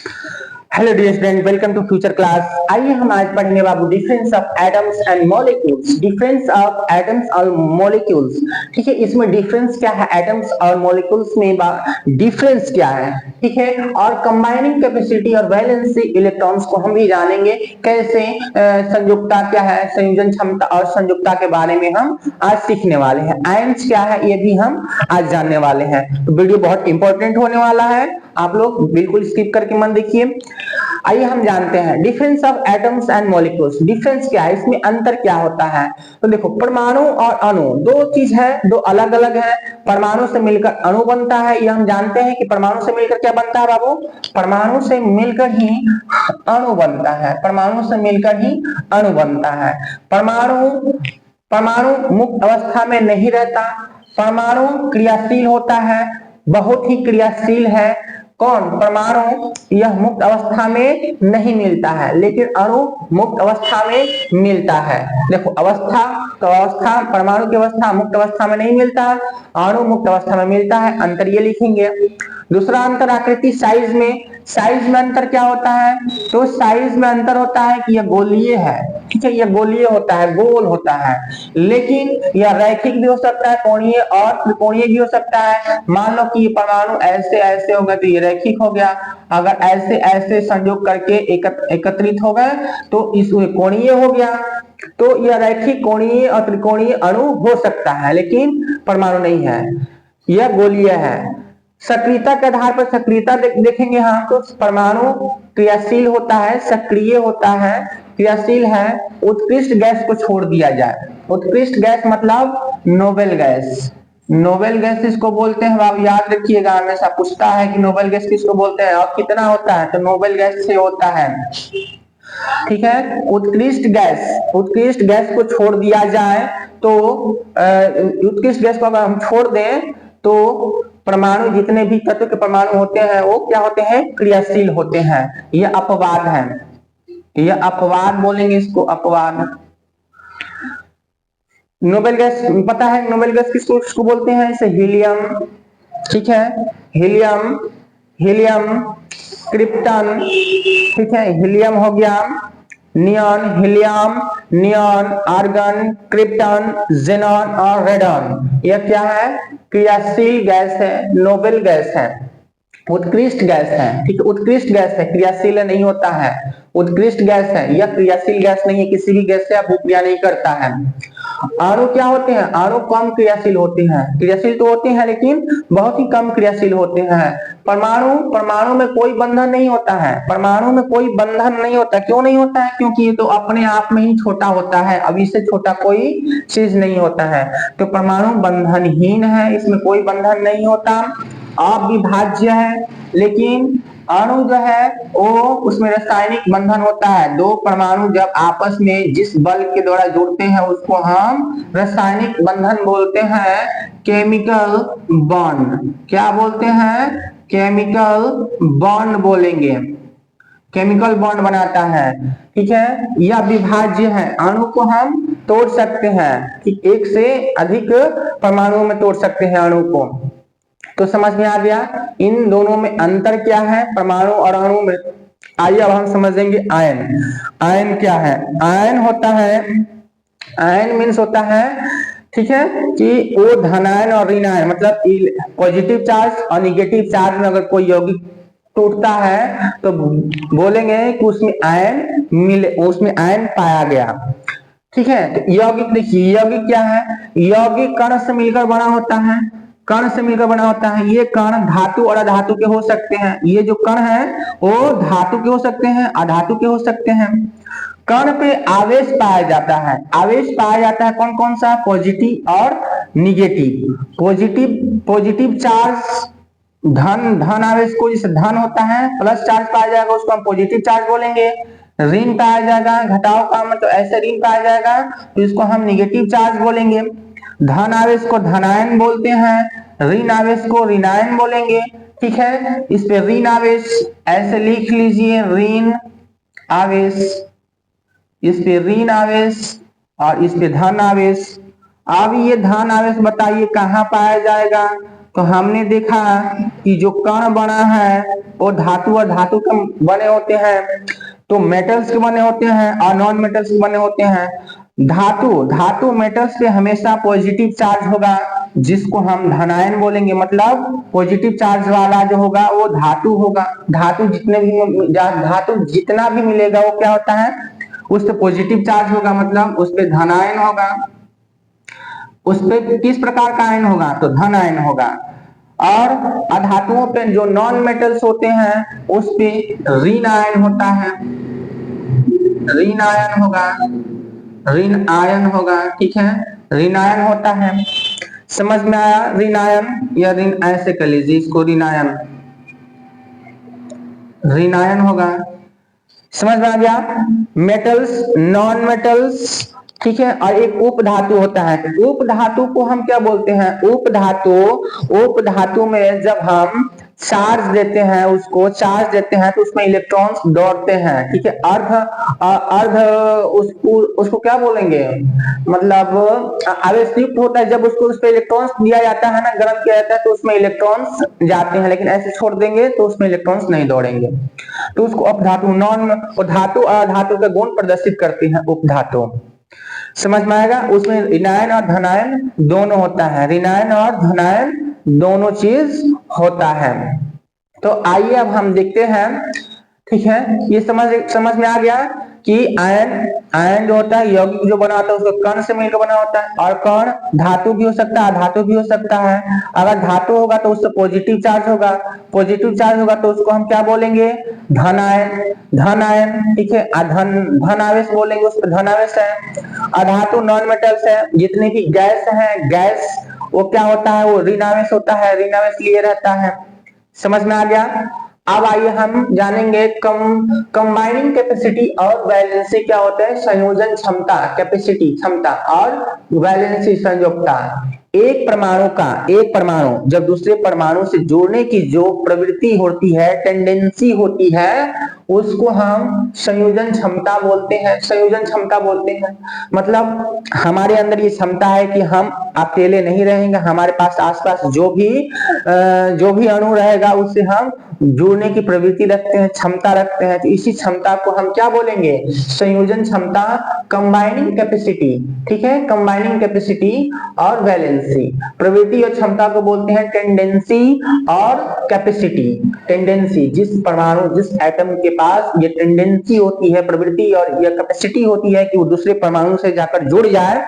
Hello dear student, welcome to future class. आइए हम आज पढ़ेंगे बाबू difference of atoms and molecules. Difference of atoms और मॉलिक्यूल्स। ठीक है, इसमें डिफरेंस क्या है, एटम्स और मॉलिक्यूल्स में डिफरेंस क्या है। ठीक है, और कंबाइनिंग कैपेसिटी और वैलेंसी इलेक्ट्रॉन्स को हम भी जानेंगे। कैसे संयुक्ता क्या है, संयोजन क्षमता और संयुक्ता के बारे में हम आज सीखने वाले हैं। आयंस क्या है ये भी हम आज जानने वाले हैं। तो वीडियो बहुत इंपॉर्टेंट होने वाला है, आप लोग बिल्कुल स्किप करके मन देखिए। आइए हम जानते हैं difference of atoms and molecules. Difference क्या है, इसमें अंतर क्या होता है। तो देखो, परमाणु और अणु दो चीज है, दो अलग अलग है। परमाणु से मिलकर अणु बनता है, ये हम जानते हैं कि परमाणु से मिलकर क्या बनता है बाबू, परमाणु से मिलकर ही अणु बनता है। परमाणु से मिलकर ही अणु बनता है। परमाणु परमाणु मुक्त अवस्था में नहीं रहता। परमाणु क्रियाशील होता है, बहुत ही क्रियाशील है। कौन, परमाणु। यह मुक्त अवस्था में नहीं मिलता है, लेकिन अणु मुक्त अवस्था में मिलता है। देखो, अवस्था तो अवस्था, परमाणु की अवस्था मुक्त अवस्था में नहीं मिलता है, अणु मुक्त अवस्था में मिलता है। अंतर ये लिखेंगे। दूसरा अंतर आकृति, साइज में। साइज में अंतर क्या होता है, तो साइज में अंतर होता है कि यह गोलीय है। ठीक है, यह गोलीय होता है, गोल होता है, लेकिन यह रैखिक भी हो सकता है, कोणीय और त्रिकोणीय भी हो सकता है। मान लो कि परमाणु ऐसे ऐसे हो गए तो ये रैखिक हो गया, अगर ऐसे ऐसे संयोग करके एकत्रित हो गए तो इस कोणीय हो गया। तो यह रैखिक, कोणीय और त्रिकोणीय अणु हो सकता है, लेकिन परमाणु नहीं है, यह गोलीय है। सक्रियता के आधार पर सक्रियता देखेंगे हम, तो परमाणु क्रियाशील होता है, सक्रिय होता है, क्रियाशील है। उत्कृष्ट गैस को छोड़ दिया जाए, उत्कृष्ट गैस मतलब नोबेल गैस। नोबेल गैस इसको बोलते हैं, आप याद रखिएगा, हमेशा पूछता है कि नोबेल गैस किसको बोलते हैं और कितना होता है, तो नोबेल गैस से होता है। ठीक है, उत्कृष्ट गैस, उत्कृष्ट गैस को छोड़ दिया जाए तो उत्कृष्ट गैस को अगर हम छोड़ दें तो परमाणु, जितने भी तत्व के परमाणु होते हैं वो क्या होते हैं, क्रियाशील होते हैं। यह अपवाद है, यह अपवाद बोलेंगे इसको, अपवाद। नोबेल गैस पता है, नोबेल गैस किसको बोलते हैं, इसे हीलियम। ठीक है, हीलियम, हीलियम, क्रिप्टन। ठीक है, हीलियम हो गया, neon, helium, neon, argon, krypton, xenon और रेडॉन। यह क्या है, क्रियाशील गैस है, नोबेल गैस है, उत्कृष्ट गैस है। ठीक है, उत्कृष्ट गैस है, क्रियाशील नहीं होता है, उत्कृष्ट गैस है। यह क्रियाशील गैस नहीं है, किसी भी गैस से आप क्रिया नहीं करता है। अणु क्या होते हैं, अणु कम क्रियाशील होते हैं, क्रियाशील तो होते हैं लेकिन बहुत ही कम क्रियाशील होते हैं। परमाणु, परमाणु में कोई बंधन नहीं होता है, परमाणु में कोई बंधन नहीं होता। क्यों नहीं होता है, क्योंकि ये तो अपने आप में ही छोटा होता है, अब इससे छोटा कोई चीज नहीं होता है। तो परमाणु बंधनहीन है, इसमें कोई बंधन नहीं होता, अविभाज्य है। लेकिन अणु जो है वो, उसमें रासायनिक बंधन होता है। दो परमाणु जब आपस में जिस बल के द्वारा जुड़ते हैं उसको हम रासायनिक बंधन बोलते हैं, केमिकल बॉन्ड। क्या बोलते हैं, केमिकल बॉन्ड बोलेंगे, केमिकल बॉन्ड बनाता है। ठीक है, यह विभाज्य है, अणु को हम तोड़ सकते हैं, एक से अधिक परमाणु में तोड़ सकते हैं अणु को। तो समझ में आ गया इन दोनों में अंतर क्या है, परमाणु और अणु में। आइए अब हम समझेंगे आयन। आयन क्या है, आयन होता है, आयन मीन्स होता है, ठीक है, कि वो धनायन और ऋणायन, मतलब पॉजिटिव चार्ज और निगेटिव चार्ज में अगर कोई यौगिक टूटता है तो बोलेंगे कि उसमें आयन मिले, उसमें आयन पाया गया। ठीक है, तो यौगिक देखिए, यौगिक क्या है, यौगिक कण से मिलकर बना होता है, कण से मिलकर बना होता है। ये कण धातु और अधातु के हो सकते हैं, ये जो कण है वो धातु के हो सकते हैं, अधातु के हो सकते हैं। कण पे आवेश पाया जाता है, आवेश पाया जाता है कौन कौन सा, पॉजिटिव और निगेटिव। पॉजिटिव, पॉजिटिव चार्ज धन, धन आवेश को, जैसे धन होता है प्लस चार्ज पाया जाएगा उसको हम पॉजिटिव चार्ज बोलेंगे। ऋण पाया जाएगा, घटाव का मतलब ऐसे ऋण पाया जाएगा तो इसको हम निगेटिव चार्ज बोलेंगे। धन आवेश को धनायन बोलते हैं, ऋण आवेश को ऋणायन बोलेंगे। ठीक है, इस पे ऋण आवेश ऐसे लिख लीजिए, ऋण आवेश, इस पे ऋण आवेश और इस पे धन आवेश। अब ये धन आवेश बताइए कहाँ पाया जाएगा, तो हमने देखा कि जो कण बना है वो धातु और धातु के बने होते हैं, तो मेटल्स के बने होते हैं और नॉन मेटल्स के बने होते हैं। धातु मेटल्स पे हमेशा पॉजिटिव चार्ज होगा, जिसको हम धनायन बोलेंगे, मतलब पॉजिटिव चार्ज वाला जो होगा वो धातु होगा। धातु जितना भी मिलेगा वो क्या होता है, उस पे पॉजिटिव चार्ज होगा, मतलब उस पे धनायन होगा। उस पे किस प्रकार का आयन होगा, तो धन आयन होगा। और अधातुओं पे जो नॉन मेटल्स होते हैं उस पे ऋण आयन होता है, ऋण आयन होगा, ऋण आयन होगा, ठीक है, ऋण आयन होता है। समझ में आया, ऋण आयन या ऋण, ऐसे कर लीजिए इसको, ऋण आयन, ऋण आयन होगा। समझ में आ गया। मेटल्स, नॉन मेटल्स, ठीक है, और एक उप धातु होता है। उप धातु को हम क्या बोलते हैं, उप धातु में जब हम चार्ज देते हैं, उसको चार्ज देते हैं तो उसमें इलेक्ट्रॉन्स दौड़ते हैं, ठीक है। अर्ध उसको क्या बोलेंगे, मतलब आवेश युक्त होता है। जब उसको उस पर इलेक्ट्रॉन्स दिया जाता है ना, गर्म किया जाता है, तो उसमें इलेक्ट्रॉन्स जाते हैं, लेकिन ऐसे छोड़ देंगे तो उसमें इलेक्ट्रॉन्स नहीं दौड़ेंगे, तो उसको अपधातु, नॉन धातु अधातु का गुण प्रदर्शित करती है उपधातु। समझ में आएगा। उसमें ऋणायन और धनायन दोनों होता है, ऋणायन और धनायन दोनों चीज होता है। तो आइए अब हम देखते हैं, ठीक है, ये समझ में आ गया कि आयन जो होता है, यौगिक जो बना होता है उसको कण से मिलकर बना होता है, और कण धातु भी हो सकता है, अधातु भी हो सकता है। अगर धातु होगा तो उससे पॉजिटिव चार्ज होगा, पॉजिटिव चार्ज होगा तो उसको हम क्या बोलेंगे, धन आयन, ठीक है, धन आवेश बोलेंगे, उस पर धन आवेश है। अधातु नॉन मेटल्स है, जितने भी गैस है, गैस वो क्या होता है, वो ऋण आवेश होता है, ऋण आवेश लिए रहता है। समझ में आ गया। अब आइए हम जानेंगे कंबाइनिंग कैपेसिटी और वैलेंसी क्या होता है, संयोजन क्षमता, कैपेसिटी क्षमता, और वैलेंसी संयोजकता। एक परमाणु जब दूसरे परमाणु से जोड़ने की जो प्रवृत्ति होती है, टेंडेंसी होती है, उसको हम संयोजन क्षमता बोलते हैं, संयोजन क्षमता बोलते हैं। मतलब हमारे अंदर ये क्षमता है कि हम अकेले नहीं रहेंगे, हमारे पास आसपास जो भी अणु रहेगा उससे हम जुड़ने की प्रवृत्ति रखते हैं, क्षमता रखते हैं। तो इसी क्षमता को हम क्या बोलेंगे, संयोजन क्षमता, कंबाइनिंग कैपेसिटी, ठीक है, कंबाइनिंग कैपेसिटी और वैलेंसी। प्रवृत्ति और क्षमता को बोलते हैं टेंडेंसी और कैपेसिटी। टेंडेंसी, जिस परमाणु, जिस एटम के पास ये टेंडेंसी होती है, प्रवृत्ति और यह कैपेसिटी होती है कि वो दूसरे परमाणु से जाकर जुड़ जाए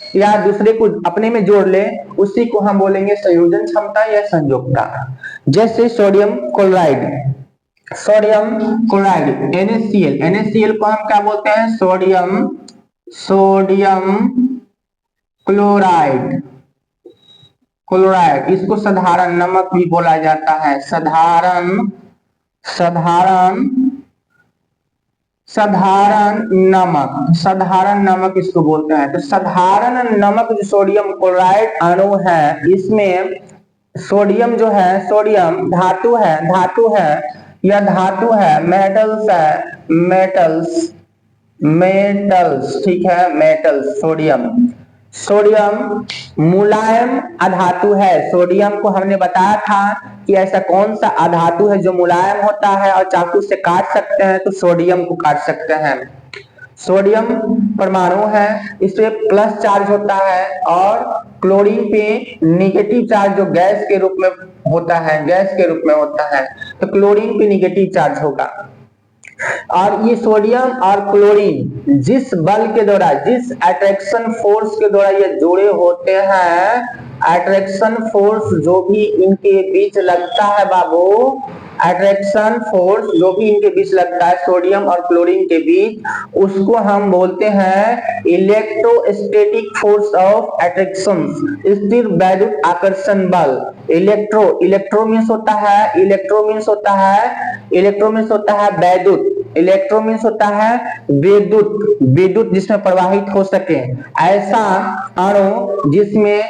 या दूसरे को अपने में जोड़ ले, उसी को हम बोलेंगे संयोजन क्षमता या संयोजकता। जैसे सोडियम क्लोराइड, NaCl को हम क्या बोलते हैं, सोडियम क्लोराइड, इसको साधारण नमक भी बोला जाता है, साधारण नमक इसको बोलते हैं। तो साधारण नमक जो सोडियम क्लोराइड अणु है, इसमें सोडियम जो है, सोडियम धातु है, यह धातु है, मेटल्स, ठीक है, मेटल्स, सोडियम मुलायम अधातु है। सोडियम को हमने बताया था कि ऐसा कौन सा अधातु है जो मुलायम होता है और चाकू से काट सकते हैं, तो सोडियम को काट सकते हैं। सोडियम परमाणु है, इस पे प्लस चार्ज होता है, और क्लोरीन पे निगेटिव चार्ज जो गैस के रूप में होता है, तो क्लोरीन पे निगेटिव चार्ज होगा। और ये सोडियम और क्लोरीन जिस बल के द्वारा, जिस अट्रैक्शन फोर्स के द्वारा ये जुड़े होते हैं, अट्रैक्शन फोर्स जो भी इनके बीच लगता है बाबू, अट्रैक्शन फोर्स जो भी इनके बीच लगता है सोडियम और क्लोरीन के बीच, उसको हम बोलते हैं इलेक्ट्रोस्टैटिक फोर्स ऑफ अट्रैक्शन, स्थिर वैद्युत आकर्षण बल। इलेक्ट्रो मींस होता है वैद्युत, इलेक्ट्रो मींस होता है विद्युत जिसमें प्रवाहित हो सके। ऐसा अणु जिसमें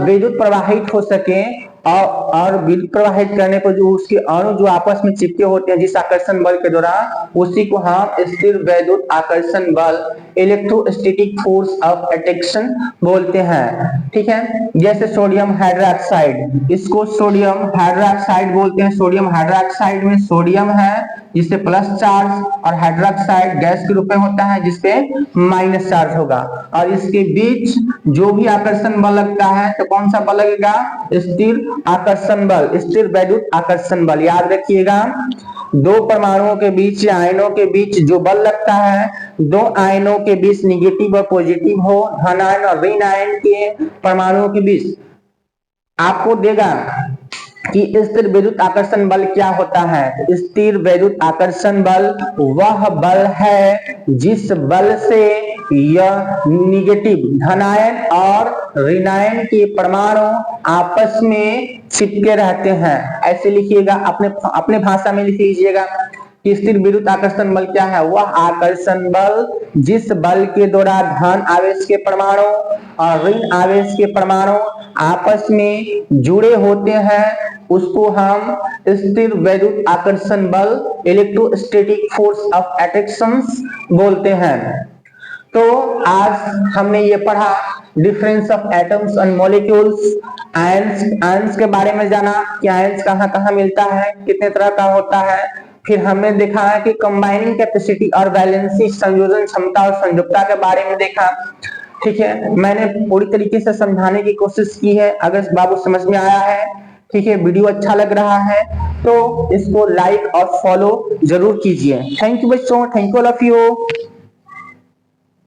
विद्युत प्रवाहित हो सके, और विद्युत प्रवाहित करने पर जो उसके अणु जो आपस में चिपके होते हैं जिस आकर्षण बल के द्वारा, उसी को हम स्थिर वैद्युत आकर्षण बल, इलेक्ट्रोस्टैटिक फोर्स ऑफ अट्रैक्शन बोलते हैं। ठीक है, जैसे सोडियम हाइड्रोक्साइड, इसको सोडियम हाइड्रोक्साइड बोलते हैं। सोडियम हाइड्रोक्साइड में सोडियम है जिसपे प्लस चार्ज, और हाइड्रोक्साइड गैस के रूप में होता है जिसपे माइनस चार्ज होगा, और इसके बीच जो भी आकर्षण बल लगता है तो कौन सा बल लगेगा? स्थिर आकर्षण बल, स्थिर वैद्युत आकर्षण बल। याद रखिएगा, दो परमाणुओं के बीच या आयनों के बीच जो बल लगता है, दो आयनों के बीच निगेटिव और पॉजिटिव हो, धन आयन और ऋण आयन के परमाणुओं के बीच, आपको देगा कि स्थिर विद्युत आकर्षण बल क्या होता है। स्थिर विद्युत आकर्षण बल वह बल है जिस बल से यह निगेटिव धनायन और ऋणायन के परमाणु आपस में चिपके रहते हैं। ऐसे लिखिएगा, अपने भाषा में लिख लीजिएगा कि स्थिर विद्युत आकर्षण बल क्या है? वह आकर्षण बल जिस बल के द्वारा धन आवेश के परमाणु और ऋण आवेश के परमाणु आपस में जुड़े होते हैं, उसको हम स्थिर वैद्युत आकर्षण बल, इलेक्ट्रोस्टैटिक फोर्स ऑफ अट्रैक्शन बोलते हैं। तो आज हमने ये पढ़ा difference of atoms and molecules, ions के बारे में जाना कि आयंस कहाँ कहाँ मिलता है, कितने तरह का होता है। फिर हमने देखा है कि कंबाइनिंग कैपेसिटी और वैलेंसी, संयोजन क्षमता और संयुक्ता के बारे में देखा। ठीक है, मैंने पूरी तरीके से समझाने की कोशिश की है। अगर बाबू समझ में आया है, ठीक है, वीडियो अच्छा लग रहा है तो इसको लाइक और फॉलो जरूर कीजिए। थैंक यू बच्चों, thank you all of you.